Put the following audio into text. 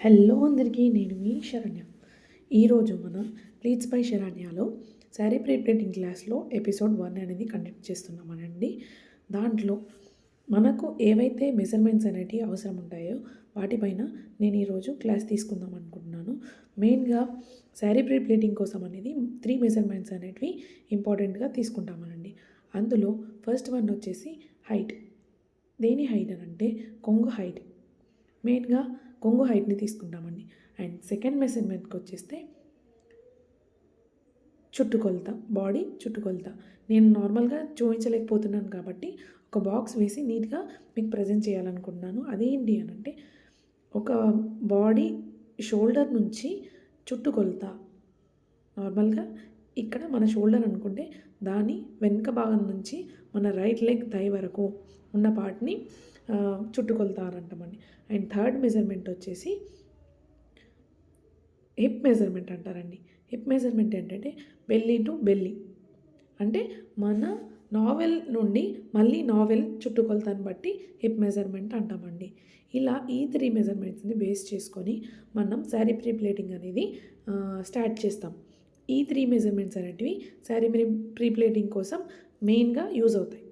Hello అందరికీ, నేను మీ శరణ్య. ఈరోజు మన ప్లీట్స్ బై శరణ్యలో శారీ ప్రిప్లేటింగ్ క్లాస్లో ఎపిసోడ్ 1 అనేది కండక్ట్ చేస్తున్నామనండి. దాంట్లో మనకు ఏవైతే మెజర్మెంట్స్ అనేటివి అవసరం ఉంటాయో వాటిపైన నేను ఈరోజు క్లాస్ తీసుకుందాం అనుకుంటున్నాను. మెయిన్గా శారీ ప్రిప్లేటింగ్ కోసం అనేది 3 మెజర్మెంట్స్ అనేటివి ఇంపార్టెంట్గా తీసుకుంటామనండి. అందులో ఫస్ట్ వన్ వచ్చేసి హైట్. దేని హైట్ అని అంటే కొంగు హైట్. మెయిన్గా కొంగు హైట్ని తీసుకుంటామండి. అండ్ సెకండ్ మెజర్మెంట్కి వచ్చేస్తే చుట్టుకొలత, బాడీ చుట్టుకొలత. నేను నార్మల్గా చూపించలేకపోతున్నాను కాబట్టి ఒక బాక్స్ వేసి నీట్గా మీకు ప్రజెంట్ చేయాలనుకుంటున్నాను. అదేంటి అని అంటే ఒక బాడీ షోల్డర్ నుంచి చుట్టుకొలత. నార్మల్గా ఇక్కడ మన షోల్డర్ అనుకుంటే దాని వెనుక భాగం నుంచి మన రైట్ లెగ్ థై వరకు ఉన్న పార్ట్ని చుట్టుకొలత అని అంటామండి. అండ్ థర్డ్ మెజర్మెంట్ వచ్చేసి హిప్ మెజర్మెంట్ అంటారండి. హిప్ మెజర్మెంట్ ఏంటంటే బెల్లీ టు బెల్లీ, అంటే మన నావెల్ నుండి మళ్ళీ నావెల్ చుట్టుకొలతను బట్టి హిప్ మెజర్మెంట్ అంటామండి. ఇలా ఈ 3 మెజర్మెంట్స్ని బేస్ చేసుకొని మనం శారీ ప్రీప్లేటింగ్ అనేది స్టార్ట్ చేస్తాం. ఈ 3 మెజర్మెంట్స్ అనేటివి శారీ ప్రీప్లేటింగ్ కోసం మెయిన్గా యూజ్ అవుతాయి.